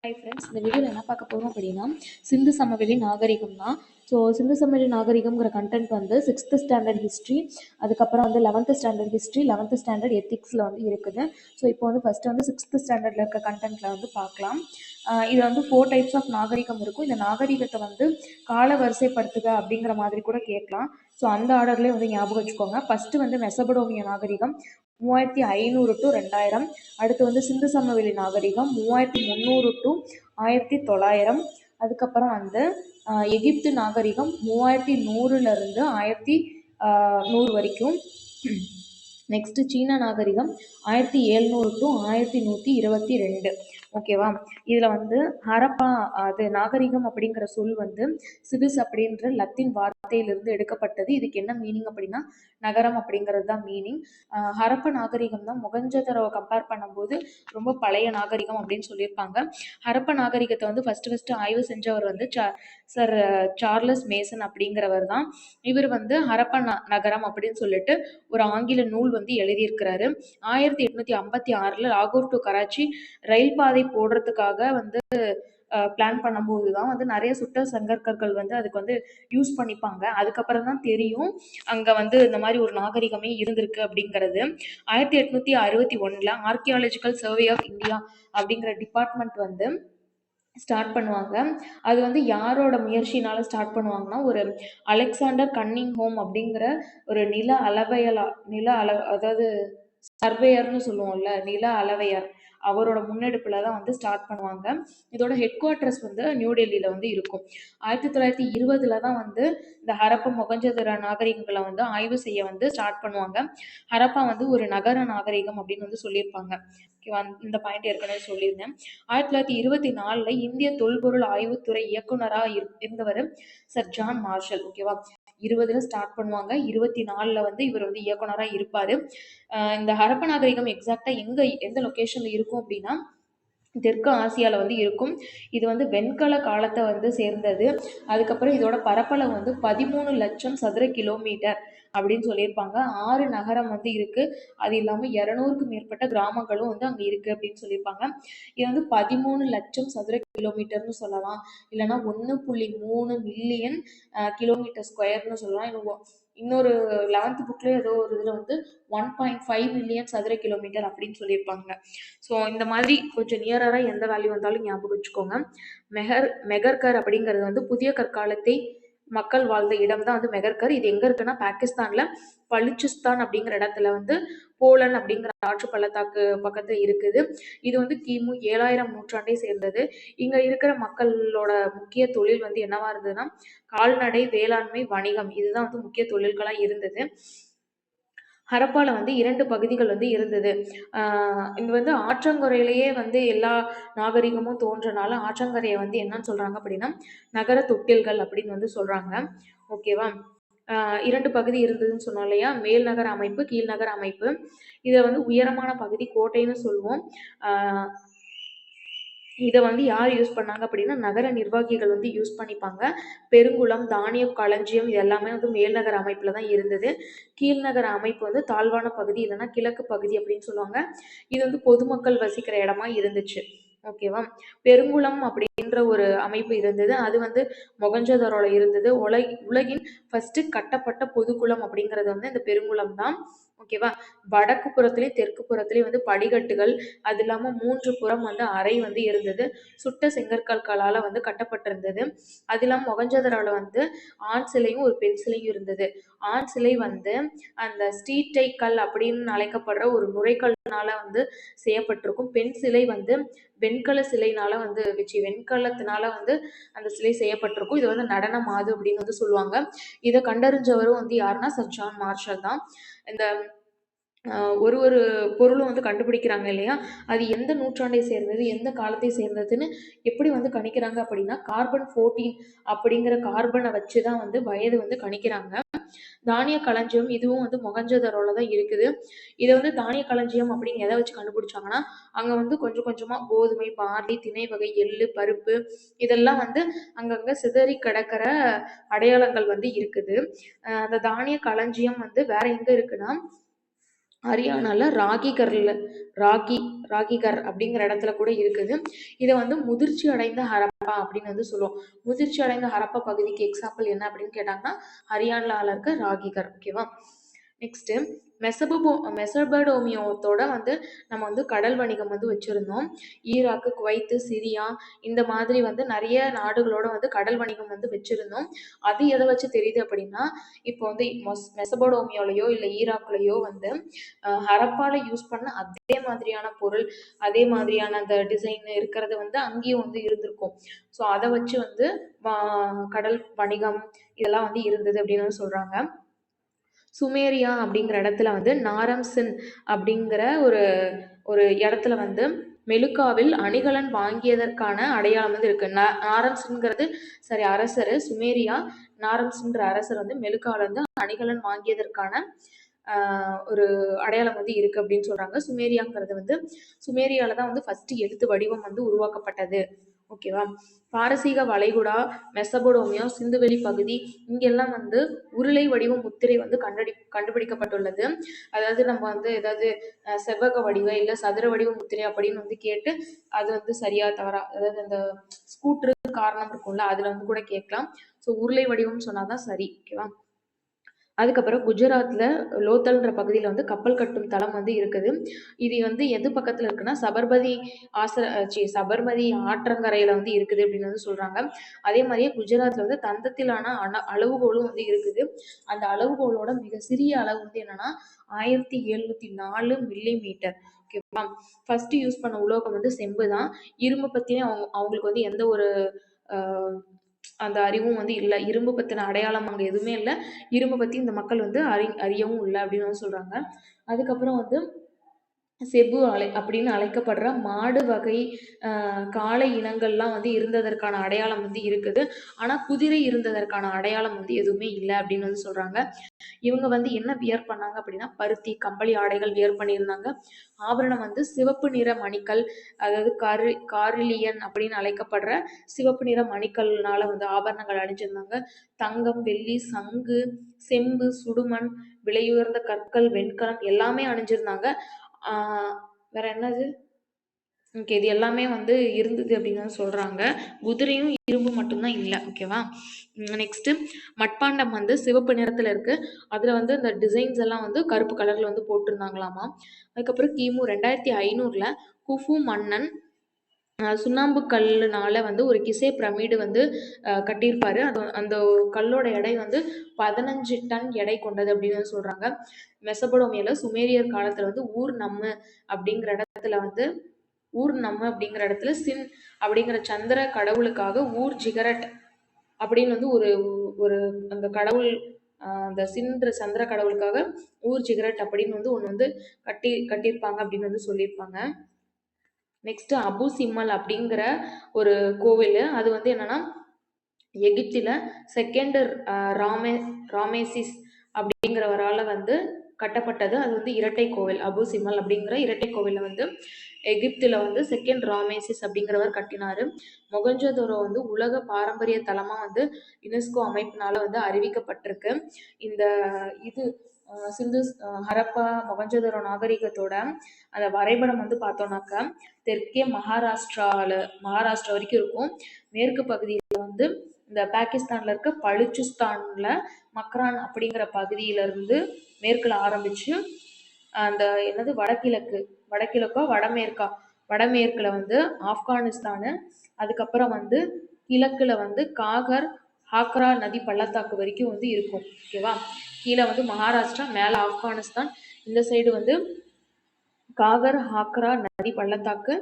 Hi friends, இந்த வீடியோவில் என்ன பார்க்க போகிறோம் அப்படின்னா சிந்து சமவெளி நாகரிகம் தான். ஸோ சிந்து சமவெளி நாகரிகம்ங்கிற கண்டென்ட் வந்து 6th ஸ்டாண்டர்ட் ஹிஸ்ட்ரி, அதுக்கப்புறம் வந்து 11th standard history, 11th standard எத்திக்ஸில் வந்து இருக்குது. ஸோ இப்போ வந்து ஃபஸ்ட்டு வந்து 6th ஸ்டாண்டர்டில் இருக்க கண்டென்ட்டில் வந்து பார்க்கலாம். இது வந்து 4 டைப்ஸ் ஆஃப் நாகரிகம் இருக்கும். இந்த நாகரிகத்தை வந்து கால வரிசைப்படுத்துக அப்படிங்கிற மாதிரி கூட கேட்கலாம். ஸோ அந்த ஆர்டர்லேயே வந்து ஞாபகம் வச்சுக்கோங்க. ஃபஸ்ட்டு வந்து மெசபடோமிய நாகரிகம் 3500 to 2000. அடுத்து வந்து சிந்து சமவெளி நாகரிகம் 3300 to 1900. அதுக்கப்புறம் வந்து எகிப்து நாகரிகம் 3100 1100 வரைக்கும். நெக்ஸ்ட் சீனா நாகரிகம் 1700 to 1122. ஓகேவா? இதில் வந்து ஹரப்பா அது நாகரிகம் அப்படிங்கிற சொல் வந்து சிவிஸ் அப்படின்ற லத்தீன் வார்த்தையிலிருந்து எடுக்கப்பட்டது. இதுக்கு என்ன மீனிங் அப்படின்னா நகரம் அப்படிங்கிறது தான் மீனிங். ஹரப்பா நாகரிகம் தான் மொகஞ்சதரோவை கம்பேர் பண்ணும்போது ரொம்ப பழைய நாகரிகம் அப்படின்னு சொல்லியிருப்பாங்க. ஹரப்பா நாகரிகத்தை வந்து ஃபஸ்ட்டு ஆய்வு செஞ்சவர் வந்து சர் சார்லஸ் மேசன் அப்படிங்கிறவர் தான். இவர் வந்து ஹரப்பா நகரம் அப்படின்னு சொல்லிட்டு ஒரு ஆங்கில நூல் வந்து எழுதியிருக்கிறாரு. 1856 லாகூர் டு கராச்சி ரயில் பாதை போடுறதுக்காக வந்து பிளான் பண்ணும்போது தான் வந்து நிறைய சுட்ட சங்கற்கர்கள் வந்து அதுக்கு வந்து யூஸ் பண்ணிப்பாங்க. அதுக்கப்புறம் தான் தெரியும் அங்கே வந்து இந்த மாதிரி ஒரு நாகரிகமே இருந்திருக்கு அப்படிங்கிறது. 1861 ஆர்கியாலஜிக்கல் சர்வே ஆஃப் இந்தியா அப்படிங்கிற டிபார்ட்மெண்ட் வந்து ஸ்டார்ட் பண்ணுவாங்க. அது வந்து யாரோட முயற்சினால ஸ்டார்ட் பண்ணுவாங்கன்னா ஒரு அலெக்சாண்டர் கன்னிங் ஹோம் அப்படிங்கிற ஒரு அதாவது சர்வேயர்னு சொல்லுவோம்ல, நில அளவையர், அவரோட முன்னெடுப்புல தான் வந்து ஸ்டார்ட் பண்ணுவாங்க. இதோட ஹெட் குவார்ட்டர்ஸ் வந்து நியூ டெல்லியில வந்து இருக்கும். 1920 தான் வந்து இந்த ஹரப்பா மொகஞ்சதரோ நாகரிகங்களை வந்து ஆய்வு செய்ய வந்து ஸ்டார்ட் பண்ணுவாங்க. ஹரப்பா வந்து ஒரு நகர நாகரிகம் அப்படின்னு வந்து சொல்லியிருப்பாங்க. ஓகேவா? இந்த பாயிண்ட் ஏற்கனவே சொல்லியிருந்தேன். 1924 இந்திய தொல்பொருள் ஆய்வுத்துறை இயக்குனராக இருந்தவர் சர் ஜான் மார்ஷல். ஓகேவா? 20 ஸ்டார்ட் பண்ணுவாங்க, 24 வந்து இவர் வந்து இயக்குனராக இருப்பார். இந்த ஹரப்பா நாகரிகம் எக்ஸாக்டா எந்த லொக்கேஷன்ல இருக்கும் அப்படின்னா தெற்கு ஆசியாவில் வந்து இருக்கும். இது வந்து வெண்கல காலத்தை வந்து சேர்ந்தது. அதுக்கப்புறம் இதோட பரப்பளவு வந்து 13 லட்சம் சதுர கிலோமீட்டர் அப்படின்னு சொல்லியிருப்பாங்க. 6 நகரம் வந்து இருக்கு. அது இல்லாமல் 200க்கும் மேற்பட்ட கிராமங்களும் வந்து அங்கே இருக்கு அப்படின்னு சொல்லியிருப்பாங்க. இது வந்து 13 லட்சம் சதுர கிலோமீட்டர்னு சொல்லலாம், இல்லைன்னா 1.3 மில்லியன் கிலோமீட்டர் ஸ்கொயர்னு சொல்லலாம். இன்னொரு 11th புக்லேயே ஏதோ ஒரு இதில் வந்து 1.5 மில்லியன் சதுர கிலோமீட்டர் அப்படின்னு சொல்லியிருப்பாங்க. ஸோ இந்த மாதிரி கொஞ்சம் நியராக எந்த வேல்யூ வந்தாலும் ஞாபகம் வச்சுக்கோங்க. மெகர்கர் அப்படிங்கிறது வந்து புதிய கற்காலத்தை மக்கள் வாழ்ந்த இடம் தான் வந்து மெகர்கர். இது எங்க இருக்குன்னா பாகிஸ்தான்ல பலுச்சிஸ்தான் அப்படிங்கிற இடத்துல வந்து போலன் அப்படிங்கிற ஆற்று பள்ளத்தாக்கு பக்கத்துல இருக்குது. இது வந்து கிமு 7,000 நூற்றாண்டை சேர்ந்தது. இங்க இருக்கிற மக்களோட முக்கிய தொழில் வந்து என்னவா இருந்ததுன்னா கால்நடை, வேளாண்மை, வணிகம், இதுதான் வந்து முக்கிய தொழில்களா இருந்தது. ஹரப்பால வந்து 2 பகுதிகள் வந்து இருந்தது. இது வந்து ஆற்றங்கரையிலேயே வந்து எல்லா நாகரிகமும் தோன்றனால ஆற்றங்கரையை வந்து என்னன்னு சொல்றாங்க அப்படின்னா நகர தொட்டில்கள் அப்படின்னு வந்து சொல்றாங்க. ஓகேவா? 2 பகுதி இருந்ததுன்னு சொன்னோம் இல்லையா, மேல் நகர அமைப்பு, கீழ்நகர அமைப்பு. இதை வந்து உயரமான பகுதி கோட்டைன்னு சொல்லுவோம். இதை வந்து யார் யூஸ் பண்ணாங்க அப்படின்னா நகர நிர்வாகிகள் வந்து யூஸ் பண்ணிப்பாங்க. பெருங்குளம், தானிய களஞ்சியம், இது எல்லாமே வந்து மேல்நகர அமைப்புல தான் இருந்தது. கீழ்நகர அமைப்பு வந்து தாழ்வான பகுதி, இல்லைன்னா கிழக்கு பகுதி அப்படின்னு சொல்லுவாங்க. இது வந்து பொதுமக்கள் வசிக்கிற இடமா இருந்துச்சு. ஓகேவா? பெருங்குளம் அப்படின்ற ஒரு அமைப்பு இருந்தது. அது வந்து மொகஞ்சதரோல இருந்தது. உலகின் ஃபர்ஸ்ட் கட்டப்பட்ட பொதுக்குளம் அப்படிங்கிறது வந்து இந்த பெருங்குளம் தான். ஓகேவா? வடக்கு புறத்துலேயும் தெற்கு புறத்துலேயும் வந்து படிக்கட்டுகள், அது இல்லாமல் 3 புறம் வந்து அறை வந்து இருந்தது. சுட்ட செங்கற்கற்களால் வந்து கட்டப்பட்டிருந்தது. அது இல்லாமல் மொகஞ்சதரோல வந்து ஆண் சிலையும் ஒரு பெண் சிலையும் இருந்தது. ஆண் சிலை வந்து அந்த ஸ்டீட்டை கல் அப்படின்னு அழைக்கப்படுற ஒரு நுரைக்கல்னால வந்து செய்யப்பட்டிருக்கும். பெண் சிலை வந்து வெண்கலத்தினால வந்து அந்த சிலை செய்யப்பட்டிருக்கும். இது வந்து நடன மாது அப்படின்னு வந்து சொல்லுவாங்க. இதை கண்டறிஞ்சவரும் வந்து யாருன்னா சர் ஜான் மார்ஷல் தான். இந்த ஒரு பொருளும் வந்து கண்டுபிடிக்கிறாங்க இல்லையா, அது எந்த நூற்றாண்டை சேர்ந்தது, எந்த காலத்தை சேர்ந்ததுன்னு எப்படி வந்து கணிக்கிறாங்க அப்படின்னா கார்பன் 14 அப்படிங்கிற கார்பனை வச்சு தான் வந்து வயது வந்து கணிக்கிறாங்க. தானிய களஞ்சியம் இதுவும் வந்து மொகஞ்சதரோல தான் இருக்குது. இதை வந்து தானிய களஞ்சியம் அப்படின்னு எதை வச்சு கண்டுபிடிச்சாங்கன்னா அங்க வந்து கொஞ்சம் கொஞ்சமா கோதுமை, பார்லி, திணை வகை, எள்ளு, பருப்பு, இதெல்லாம் வந்து அங்கங்க சிதறி கிடக்கிற அடையாளங்கள் வந்து இருக்குது. அந்த தானிய களஞ்சியம் வந்து வேற எங்க இருக்குன்னா ஹரியானால ராகி ராகிகர் அப்படிங்கிற இடத்துல கூட இருக்குது. இதை வந்து முதிர்ச்சி அடைந்த ஹரப்பா அப்படின்னு வந்து சொல்லுவோம். முதிர்ச்சி அடைந்த ஹரப்பா பகுதிக்கு எக்ஸாம்பிள் என்ன அப்படின்னு கேட்டாங்கன்னா ஹரியானால இருக்க ராகிகர். ஓகேவா. நெக்ஸ்ட் மெசபடோமியோத்தோட வந்து நம்ம வந்து கடல் வணிகம் வந்து வச்சிருந்தோம். ஈராக்கு, குவைத்து, சிரியா இந்த மாதிரி வந்து நிறைய நாடுகளோட வந்து கடல் வணிகம் வந்து வச்சிருந்தோம். அது எதை வச்சு தெரியுது அப்படின்னா, இப்போ வந்து மெசபடோமியோலையோ இல்லை ஈராக்லயோ வந்து ஹரப்பால யூஸ் பண்ண அதே மாதிரியான பொருள், அதே மாதிரியான அந்த டிசைன் இருக்கிறது வந்து அங்கேயும் வந்து இருந்திருக்கும். ஸோ அதை வச்சு வந்து கடல் வணிகம் இதெல்லாம் வந்து இருந்தது அப்படின்னு சொல்றாங்க. சுமேரியா அப்படிங்கிற இடத்துல வந்து நாரம்சின் அப்படிங்கிற ஒரு ஒரு இடத்துல வந்து மெலுக்காவில் அணிகலன் வாங்கியதற்கான அடையாளம் வந்து இருக்கு. நாரம்சின்ங்கிறது சரி அரசர். சுமேரியா நாரம்சின்ற அரசர் வந்து மெலுக்காவில் வந்து அணிகலன் வாங்கியதற்கான ஒரு அடையாளம் வந்து இருக்கு அப்படின்னு சொல்றாங்க. சுமேரியாங்கிறது வந்து சுமேரியால தான் வந்து ஃபர்ஸ்ட் எழுத்து வடிவம் வந்து உருவாக்கப்பட்டது. ஓகேவா. பாரசீக வளைகுடா, மெசபடோமியா, சிந்துவெளி பகுதி இங்கெல்லாம் வந்து உருளை வடிவ முத்திரை வந்து கண்டுபிடிக்கப்பட்டுள்ளது. அதாவது நம்ம வந்து ஏதாவது செவ்வக வடிவ இல்லை சதுர வடிவ முத்திரை அப்படின்னு வந்து கேட்டு அது வந்து சரியா தவறா, அதாவது அந்த ஸ்கூட்ரு காரணம் இருக்கும்ல அதுல வந்து கூட கேட்கலாம். ஸோ உருளை வடிவம் சொன்னாதான் சரி. ஓகேவா. அதுக்கப்புறம் குஜராத்ல லோத்தல்ன்ற பகுதியில் வந்து கப்பல் கட்டும் தளம் வந்து இருக்குது. இது வந்து எது பக்கத்துல இருக்குன்னா சபர்மதி ஆற்றங்கரையில வந்து இருக்குது அப்படின்னு வந்து சொல்றாங்க. அதே மாதிரியே குஜராத்ல வந்து தந்தத்திலான அளவுகோலும் வந்து இருக்குது. அந்த அளவுகோலோட மிக சிறிய அளவு வந்து என்னன்னா 1704 மில்லிமீட்டர். ஓகேவா. ஃபர்ஸ்ட் யூஸ் பண்ண உலோகம் வந்து செம்பு தான். இரும்பு பத்தியே அவங்களுக்கு வந்து எந்த ஒரு அந்த அறிவும் வந்து இல்லை. இரும்பு பத்தின அடையாளம் அங்கே எதுவுமே இல்லை. இரும்பு பத்தி இந்த மக்கள் வந்து அறியவும் இல்லை அப்படின்னு வந்து சொல்றாங்க. அதுக்கப்புறம் வந்து செபு அப்படின்னு அழைக்கப்படுற மாடு வகை காளை இனங்கள்லாம் வந்து இருந்ததற்கான அடையாளம் வந்து இருக்குது. ஆனா குதிரை இருந்ததற்கான அடையாளம் வந்து எதுவுமே இல்லை அப்படின்னு வந்து சொல்றாங்க. இவங்க வந்து என்ன வியர் பண்ணாங்க அப்படின்னா பருத்தி கம்பளி ஆடைகள் வியர் பண்ணியிருந்தாங்க. ஆபரணம் வந்து சிவப்பு நிற மணிக்கல், அதாவது காரிலியன் அப்படின்னு அழைக்கப்படுற சிவப்பு நிற மணிக்கல்னால வந்து ஆபரணங்கள் அணிஞ்சிருந்தாங்க. தங்கம், வெள்ளி, சங்கு, செம்பு, சுடுமண், விலையுயர்ந்த கற்கள், வெண்கலம் எல்லாமே அணிஞ்சிருந்தாங்க. வேற என்னது, ஓகே, இது எல்லாமே வந்து இருந்தது அப்படின்னு சொல்றாங்க. குதிரையும் இரும்பு மட்டும்தான் இல்லை. ஓகேவா. நெக்ஸ்ட் மட்பாண்டம் வந்து சிவப்பு நிறத்துல இருக்கு. அதுல வந்து இந்த டிசைன்ஸ் எல்லாம் வந்து கருப்பு கலர்ல வந்து போட்டிருந்தாங்களாமா. அதுக்கப்புறம் கிமு 2500 குஃபு மன்னன் சுண்ணாம்பு கல்லுனால வந்து ஒரு கிசே பிரமிடு வந்து கட்டியிருப்பாரு. அது அந்த கல்லோட எடை வந்து 15 டன் எடை கொண்டது அப்படின்னு சொல்றாங்க. மெசபடோமியால சுமேரியர் காலத்துல வந்து ஊர் நம்ம அப்படிங்கிற இடத்துல சின் அப்படிங்கிற சந்திர கடவுளுக்காக ஊர் ஜிகரட் அப்படின்னு வந்து ஒரு ஒரு அந்த கடவுள் அந்த சின்ற சந்திர கடவுளுக்காக ஊர் ஜிகரட் அப்படின்னு வந்து ஒன்று வந்து கட்டியிருப்பாங்க அப்படின்னு வந்து சொல்லியிருப்பாங்க. நெக்ஸ்ட் அபு சிம்மல் அப்படிங்கிற ஒரு கோவில். அது வந்து என்னன்னா எகிப்தில செகண்ட் ராமேசிஸ் அப்படிங்கிறவரால் வந்து கட்டப்பட்டது. அது வந்து இரட்டை கோவில். அபு சிம்மல் அப்படிங்கிற இரட்டை கோவில வந்து எகிப்தில் வந்து செகண்ட் ராமேசிஸ் அப்படிங்கிறவர் கட்டினாரு. மொகஞ்சதோரோ வந்து உலக பாரம்பரிய தலமா வந்து யுனெஸ்கோ அமைப்பினால வந்து அறிவிக்கப்பட்டிருக்கு. இந்த இது சிந்து ஹரப்பா மொகஞ்சதோரோ நாகரிகத்தோட அந்த வரைபடம் வந்து பார்த்தோம்னாக்கா தெற்கே மகாராஷ்டிரா வரைக்கும் இருக்கும். மேற்கு பகுதியில் வந்து இந்த பாகிஸ்தான்ல இருக்க பலுச்சிஸ்தான்ல மக்ரான் அப்படிங்கிற பகுதியிலிருந்து மேற்குல ஆரம்பிச்சு அந்த என்னது வடகிழக்கா வடமேற்குல வந்து ஆப்கானிஸ்தானு, அதுக்கப்புறம் வந்து கிழக்குல வந்து ஹாக்ரா நதி பள்ளத்தாக்கு வரைக்கும் வந்து இருக்கும். ஓகேவா. கீழே வந்து மகாராஷ்டிரா, மேல ஆப்கானிஸ்தான், இந்த சைடு வந்து ஹாக்ரா நதி பள்ளத்தாக்கு,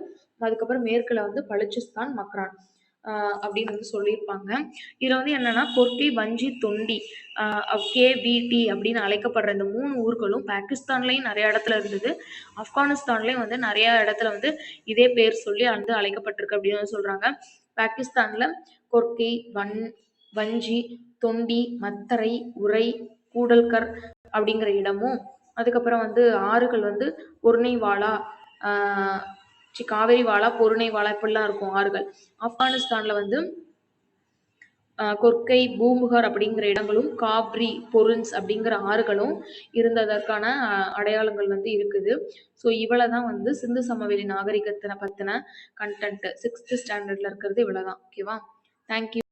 அதுக்கப்புறம் மேற்குல வந்து பலுச்சிஸ்தான், மக்ரான் அப்படின்னு வந்து சொல்லியிருப்பாங்க. இதில் வந்து என்னன்னா கொர்டி, வஞ்சி, தொண்டி, கேவிடி அப்படின்னு அழைக்கப்படுற இந்த 3 ஊர்களும் பாகிஸ்தான்லேயும் நிறைய இடத்துல இருந்தது. ஆப்கானிஸ்தான்லேயும் வந்து நிறைய இடத்துல வந்து இதே பேர் சொல்லி வந்து அழைக்கப்பட்டிருக்கு அப்படின்னு சொல்றாங்க. பாகிஸ்தான்ல கொர்கி, வஞ்சி, தொண்டி, மத்தரை, உரை, கூடல்கர் அப்படிங்கிற இடமும், அதுக்கப்புறம் வந்து ஆறுகள் வந்து பொருணைவாலா, காவேரி வாலா, பொருணைவாலா இப்படிலாம் இருக்கும் ஆறுகள். ஆப்கானிஸ்தான்ல வந்து கொர்க்கை, பூம்புகார் அப்படிங்கிற இடங்களும், காப்ரி, பொருன்ஸ் அப்படிங்கிற ஆறுகளும் இருந்ததற்கான அடையாளங்கள் வந்து இருக்குது. ஸோ இவ்வளவு தான் வந்து சிந்து சமவெளி நாகரிகத்தின பத்தின கண்டென்ட். 6th ஸ்டாண்டர்ட்ல இருக்கிறது இவ்வளவுதான். ஓகேவா? தேங்க்யூ.